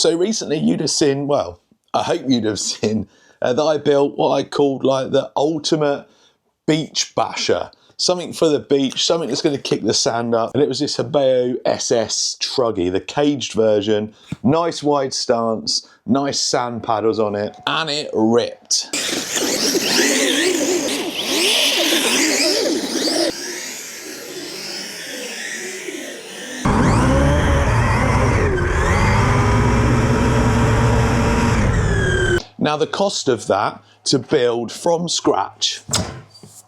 So recently you'd have seen, well, I hope you'd have seen that I built what I called like the ultimate beach basher. Something for the beach, something that's going to kick the sand up. And it was this Habeo SS Truggy, the caged version. Nice wide stance, nice sand paddles on it, and it ripped. Now the cost of that to build from scratch,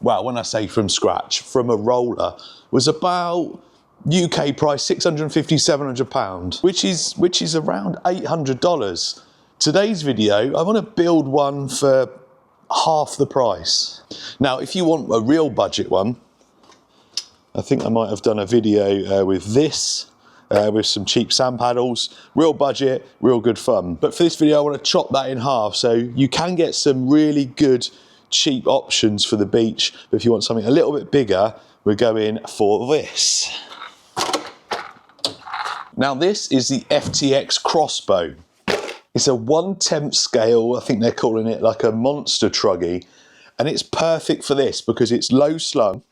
well, when I say from scratch, from a roller, was about UK price £650, £700, which is around $800. Today's video, I want to build one for half the price. Now, if you want a real budget one, I think I might have done a video with this. With some cheap sand paddles, real budget, real good fun. But for this video, I want to chop that in half so you can get some really good cheap options for the beach. But if you want something a little bit bigger, we're going for this. Now this is the FTX Crossbow. It's a 1/10 scale, I think they're calling it like a monster truggy. And it's perfect for this because it's low slung.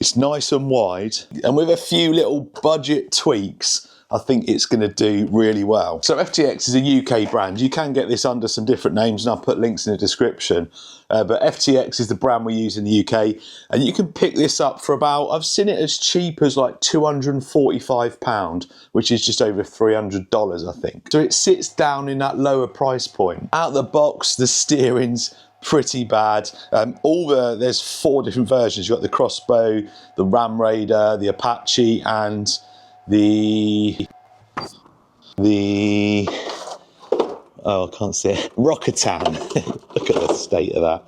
It's nice and wide, and with a few little budget tweaks, I think it's going to do really well. So FTX is a UK brand. You can get this under some different names, and I'll put links in the description. But FTX is the brand we use in the UK, and you can pick this up for about, I've seen it as cheap as like £245, which is just over $300, I think. So it sits down in that lower price point. Out the box, the steering's pretty bad. There's 4 different versions. You've got the Crossbow, the Ram Raider, the Apache, and the oh, I can't see it, Rockatan. Look at the state of that.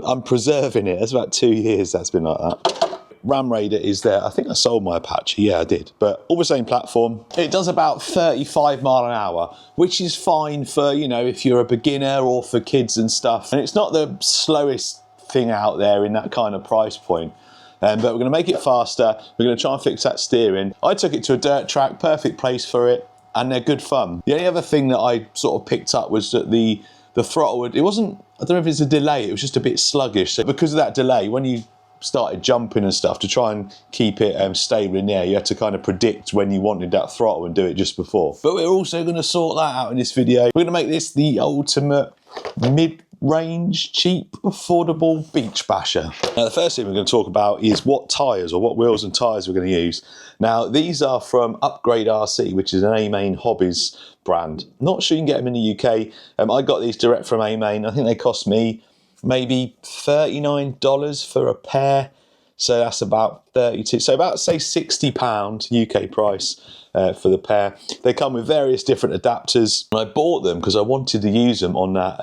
I'm preserving it. It's about 2 years that's been like that. Ram Raider is there. I think I sold my Apache. Yeah, I did. But all the same platform. It does about 35 mile an hour, which is fine for, you know, if you're a beginner or for kids and stuff. And it's not the slowest thing out there in that kind of price point. But we're going to make it faster. We're going to try and fix that steering. I took it to a dirt track, perfect place for it, and they're good fun. The only other thing that I sort of picked up was that the throttle, it wasn't, I don't know if it's a delay, it was just a bit sluggish. So because of that delay, when you started jumping and stuff to try and keep it stable in the air, you had to kind of predict when you wanted that throttle and do it just before. But we're also going to sort that out in this video. We're going to make this the ultimate mid-range, cheap, affordable beach basher. Now the first thing we're going to talk about is what tyres or what wheels and tyres we're going to use. Now these are from Upgrade RC, which is an A-Main Hobbies brand. Not sure you can get them in the UK. I got these direct from A-Main. I think they cost me maybe $39 for a pair, so that's about 32, so about say £60 UK price for the pair. They come with various different adapters. I bought them because I wanted to use them on that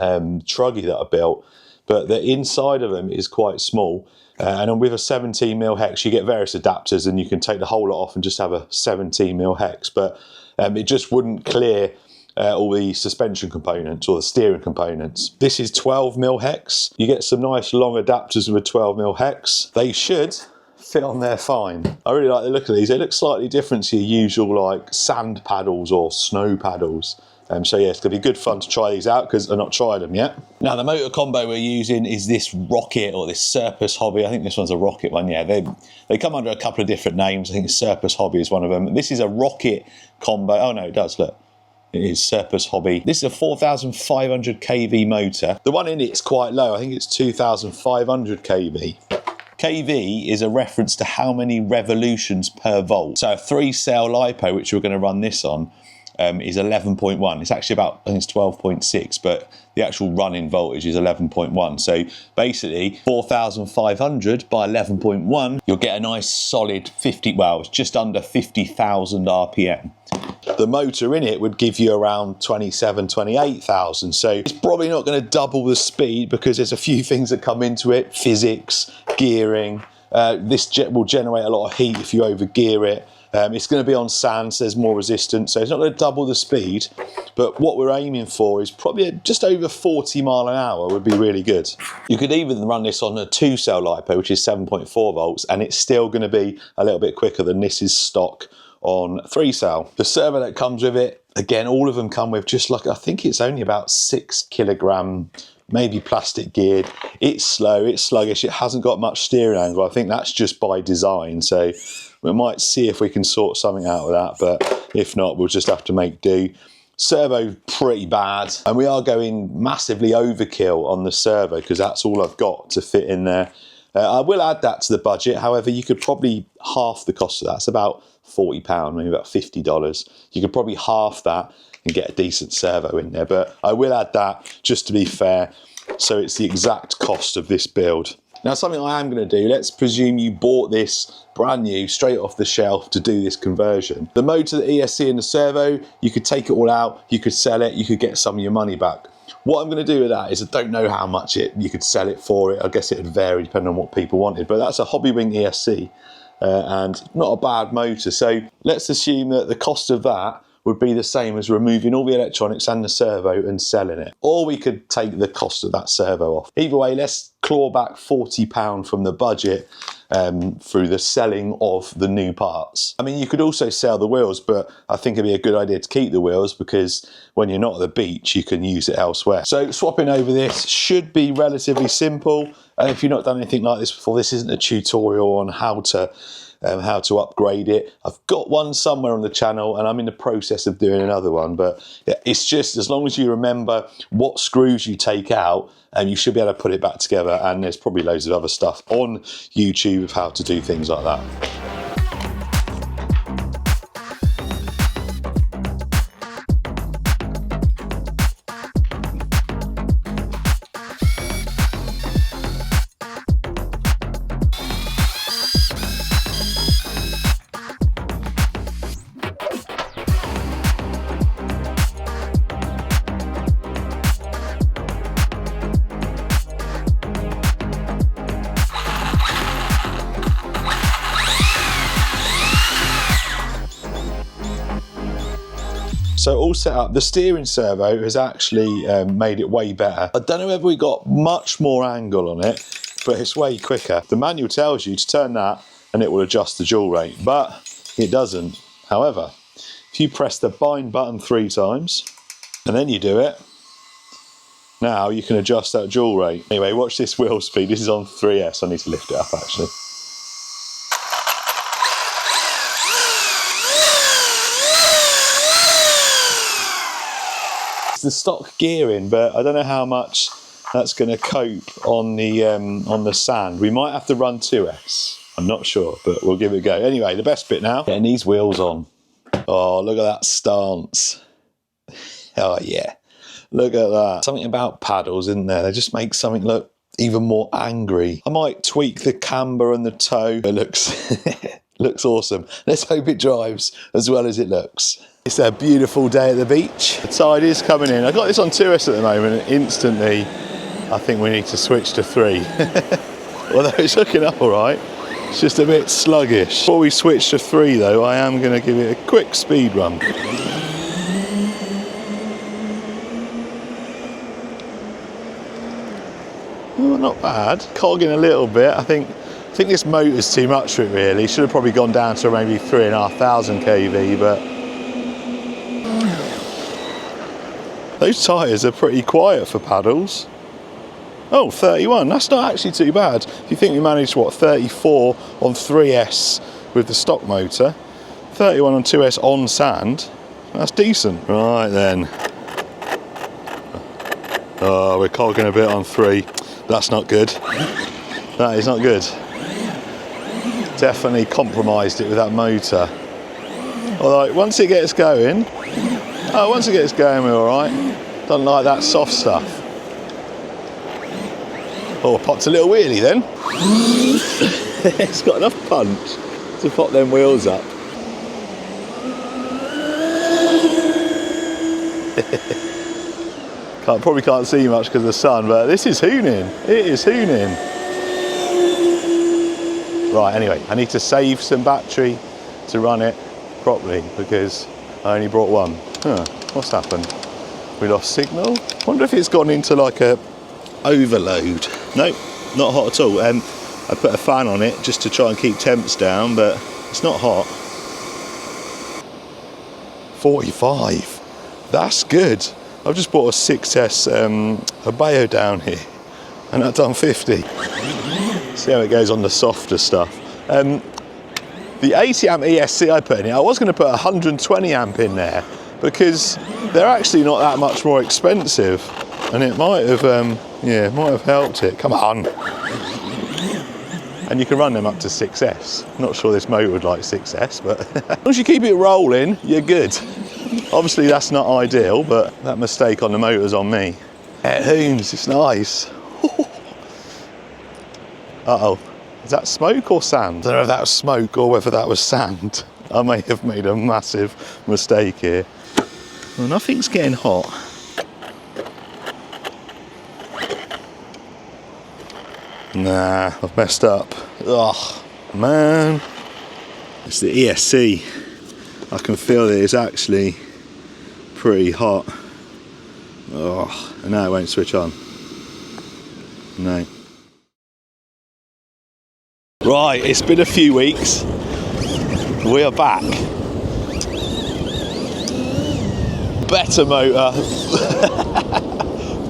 truggy that I built, but the inside of them is quite small, and with a 17mm hex you get various adapters and you can take the whole lot off and just have a 17mm hex, but it just wouldn't clear all the suspension components or the steering components. This is 12mm hex. You get some nice long adapters with a 12mm hex. They should fit on there fine. I really like the look of these. They look slightly different to your usual like sand paddles or snow paddles. So yeah, it's going to be good fun to try these out because I've not tried them yet. Now the motor combo we're using is this Rocket or this Surplus Hobby. I think this one's a Rocket one, yeah. They come under a couple of different names. I think Surplus Hobby is one of them. This is a Rocket combo. Oh no, it does, look. It is Surplus Hobby. This is a 4,500 kV motor. The one in it's quite low. I think it's 2,500 kV. kV is a reference to how many revolutions per volt. So a 3-cell LiPo, which we're going to run this on, is 11.1. It's actually about, I think it's 12.6, but the actual running voltage is 11.1. So basically 4,500 by 11.1, you'll get a nice solid 50, well, it's just under 50,000 RPM. The motor in it would give you around 27, 28,000. So it's probably not going to double the speed because there's a few things that come into it, physics, gearing. This will generate a lot of heat if you overgear it. It's going to be on sand, so there's more resistance, so it's not going to double the speed, but what we're aiming for is probably just over 40 mile an hour would be really good. You could even run this on a 2-cell LiPo, which is 7.4 volts, and it's still going to be a little bit quicker than this is stock on 3sale. The servo that comes with it, again, all of them come with just like, I think it's only about 6 kilogram, maybe plastic geared. It's slow, it's sluggish, it hasn't got much steering angle. I think that's just by design. So we might see if we can sort something out with that, but if not, we'll just have to make do. Servo pretty bad, and we are going massively overkill on the servo because that's all I've got to fit in there. I will add that to the budget. However, you could probably half the cost of that. It's about £40, maybe about $50. You could probably half that and get a decent servo in there, but I will add that just to be fair. So it's the exact cost of this build. Now, something I am going to do, let's presume you bought this brand new, straight off the shelf to do this conversion. The motor, the ESC and the servo, you could take it all out, you could sell it, you could get some of your money back. What I'm going to do with that is I don't know how much you could sell it for. I guess it would vary depending on what people wanted, but that's a Hobbywing ESC and not a bad motor. So let's assume that the cost of that would be the same as removing all the electronics and the servo and selling it. Or we could take the cost of that servo off. Either way, let's claw back £40 from the budget through the selling of the new parts. I mean, you could also sell the wheels, but I think it'd be a good idea to keep the wheels because when you're not at the beach, you can use it elsewhere. So swapping over this should be relatively simple. And if you've not done anything like this before, this isn't a tutorial on how to upgrade it. I've got one somewhere on the channel and I'm in the process of doing another one, but it's just as long as you remember what screws you take out and you should be able to put it back together, and there's probably loads of other stuff on YouTube of how to do things like that. So all set up, the steering servo has actually made it way better. I don't know whether we got much more angle on it, but it's way quicker. The manual tells you to turn that and it will adjust the dual rate, but it doesn't. However, if you press the bind button 3 times and then you do it, now you can adjust that dual rate. Anyway, watch this wheel speed. This is on 3S. I need to lift it up actually. The stock gearing, but I don't know how much that's going to cope on the sand. We might have to run 2S. I'm not sure, but we'll give it a go. Anyway, the best bit now, getting these wheels on. Oh, look at that stance. Oh yeah, look at that. Something about paddles, isn't there? They just make something look even more angry. I might tweak the camber and the toe. It looks looks awesome. Let's hope it drives as well as it looks. It's a beautiful day at the beach. The tide is coming in. I've got this on 2S at the moment and instantly I think we need to switch to 3. Although it's looking up all right, it's just a bit sluggish. Before we switch to 3 though, I am going to give it a quick speed run. Oh, not bad. Cogging a little bit. I think this motor's too much for it really. Should have probably gone down to maybe 3,500 kV, but those tyres are pretty quiet for paddles. Oh, 31, that's not actually too bad. If you think we managed, what, 34 on 3S with the stock motor, 31 on 2S on sand, that's decent. Right then. Oh, we're cogging a bit on 3. That's not good. That is not good. Definitely compromised it with that motor. Although, once it gets going, we're all right. Don't like that soft stuff. Oh, popped a little wheelie then. It's got enough punch to pop them wheels up. Probably can't see much because of the sun, but this is hooning. It is hooning. Right, anyway, I need to save some battery to run it properly because I only brought one. Huh, what's happened? We lost signal? Wonder if it's gone into like a overload. Nope, not hot at all. I put a fan on it just to try and keep temps down, but it's not hot. 45. That's good. I've just bought a 6S Abeo down here, and I've done 50. See how it goes on the softer stuff. The 80 amp ESC I put in it, I was going to put 120 amp in there because they're actually not that much more expensive, and it might have, yeah, might have helped it. Come on. And you can run them up to 6S. Not sure this motor would like 6S, but as long as you keep it rolling, you're good. Obviously that's not ideal, but that mistake on the motor's on me. It hoons, it's nice. Uh-oh, is that smoke or sand? I don't know if that was smoke or whether that was sand. I may have made a massive mistake here. Well, nothing's getting hot. Nah, I've messed up. Oh, man. It's the ESC. I can feel that it's actually pretty hot. Oh, and now it won't switch on. No. Right, it's been a few weeks. We are back. Better motor.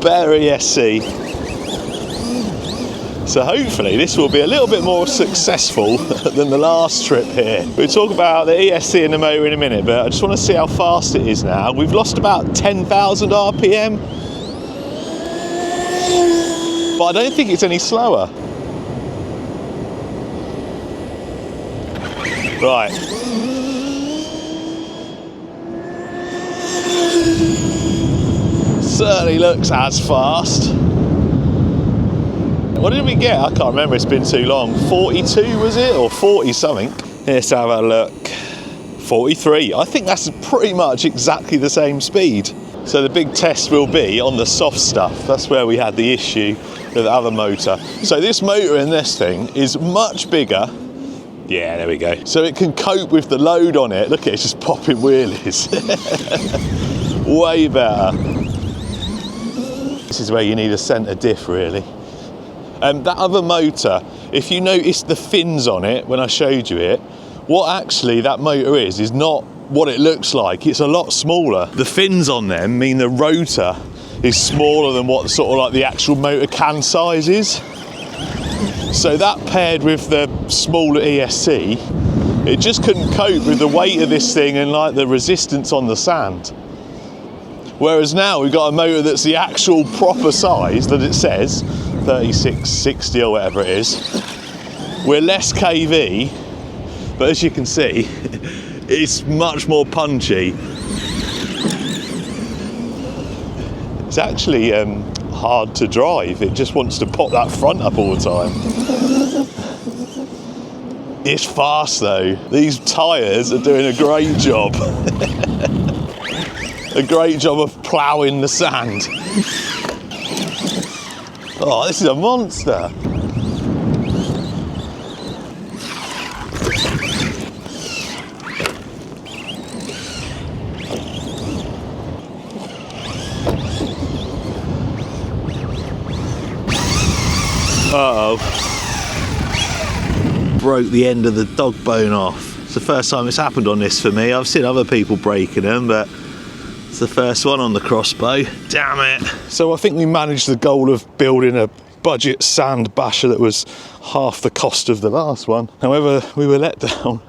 Better ESC. So hopefully this will be a little bit more successful than the last trip here. We'll talk about the ESC and the motor in a minute, but I just want to see how fast it is now. We've lost about 10,000 RPM, but I don't think it's any slower. Right. Certainly looks as fast. What did we get? I can't remember, it's been too long. 42 was it, or 40 something? Let's have a look. 43. I think that's pretty much exactly the same speed. So the big test will be on the soft stuff. That's where we had the issue with the other motor. So this motor in this thing is much bigger. Yeah, there we go. So it can cope with the load on it. Look at it, it's just popping wheelies. Way better. This is where you need a centre diff really. That other motor, if you notice the fins on it when I showed you it, what actually that motor is not what it looks like. It's a lot smaller. The fins on them mean the rotor is smaller than what sort of like the actual motor can size is. So that paired with the smaller ESC, it just couldn't cope with the weight of this thing and like the resistance on the sand. Whereas now we've got a motor that's the actual proper size that it says, 3660 or whatever it is. We're less KV, but as you can see, it's much more punchy. It's actually hard to drive. It just wants to pop that front up all the time. It's fast though. These tyres are doing a great job. A great job of ploughing the sand. Oh, this is a monster. Uh-oh. Broke the end of the dog bone off. It's the first time it's happened on this for me. I've seen other people breaking them, but it's the first one on the crossbow. Damn it. So I think we managed the goal of building a budget sand basher that was half the cost of the last one. However, we were let down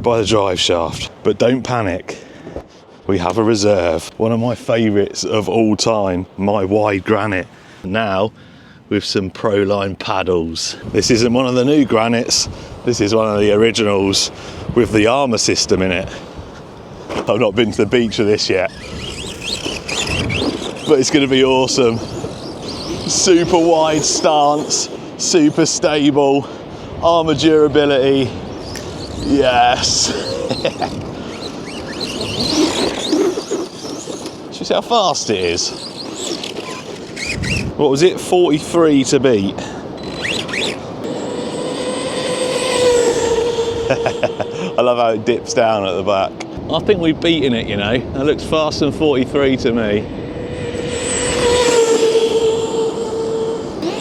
by the drive shaft. But don't panic. We have a reserve. One of my favourites of all time, my wide granite. Now, with some Proline paddles. This isn't one of the new granites. This is one of the originals with the armour system in it. I've not been to the beach with this yet, but it's going to be awesome. Super wide stance, super stable, armour durability. Yes. Should we see how fast it is? What was it? 43 to beat. I love how it dips down at the back. I think we've beaten it, you know. That looks faster than 43 to me.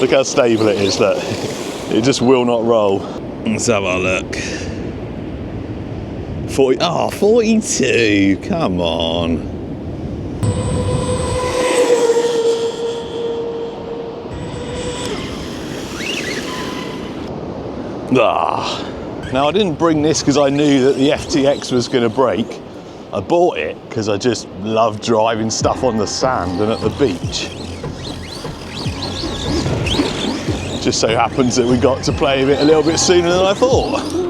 Look how stable it is, look. It just will not roll. Let's have a look. 40, oh, 42, come on. Now I didn't bring this because I knew that the FTX was going to break. I bought it because I just love driving stuff on the sand and at the beach. Just so happens that we got to play with it a little bit sooner than I thought.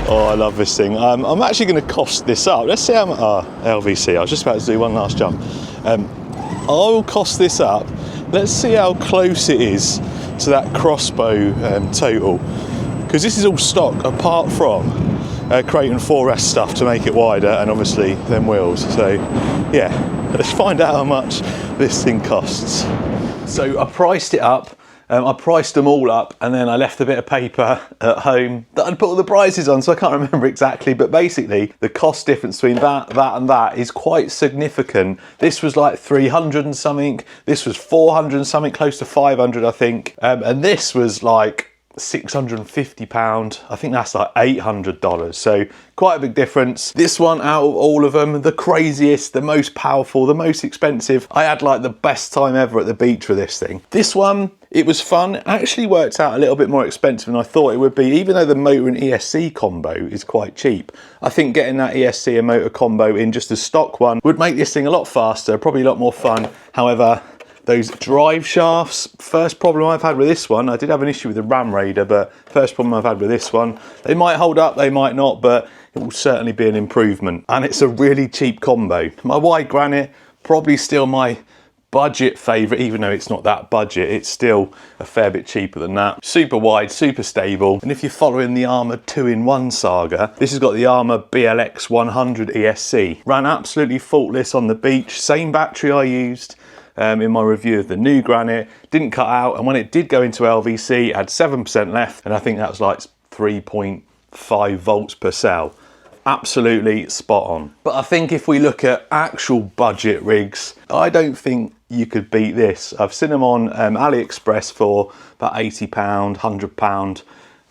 Oh, I love this thing. I'm actually going to cost this up. Let's see how much. LVC. I was just about to do one last jump. I will cost this up. Let's see how close it is to that crossbow total. Because this is all stock apart from Creighton 4S stuff to make it wider and obviously them wheels. So, yeah, let's find out how much this thing costs. So I priced it up. I priced them all up and then I left a bit of paper at home that I'd put all the prices on, so I can't remember exactly, but basically the cost difference between that and that is quite significant. This was like 300 and something, this was 400 and something, close to 500 I think, and this was like £650. I think that's like $800, so quite a big difference. This one out of all of them, the craziest, the most powerful, the most expensive. I had like the best time ever at the beach with this thing. This one, it was fun. It actually worked out a little bit more expensive than I thought it would be, even though the motor and ESC combo is quite cheap. I think getting that ESC and motor combo in just a stock one would make this thing a lot faster, probably a lot more fun. However, those drive shafts, first problem I've had with this one, I did have an issue with the Ram Raider, but first problem I've had with this one, they might hold up, they might not, but it will certainly be an improvement. And it's a really cheap combo. My wide granite, probably still my budget favourite, even though it's not that budget, it's still a fair bit cheaper than that. Super wide, super stable. And if you're following the Armour 2-in-1 saga, this has got the Armour BLX 100 ESC. Ran absolutely faultless on the beach, same battery I used in my review of the new Granite, didn't cut out, and when it did go into LVC, it had 7% left, and I think that was like 3.5 volts per cell. Absolutely spot on. But I think if we look at actual budget rigs, I don't think you could beat this. I've seen them on AliExpress for about £80, £100.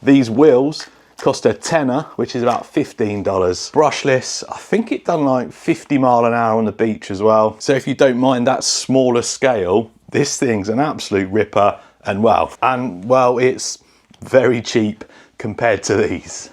These wheels cost a tenner, which is about $15. Brushless, I think it done like 50 mile an hour on the beach as well. So if you don't mind that smaller scale, this thing's an absolute ripper, and well, it's very cheap compared to these.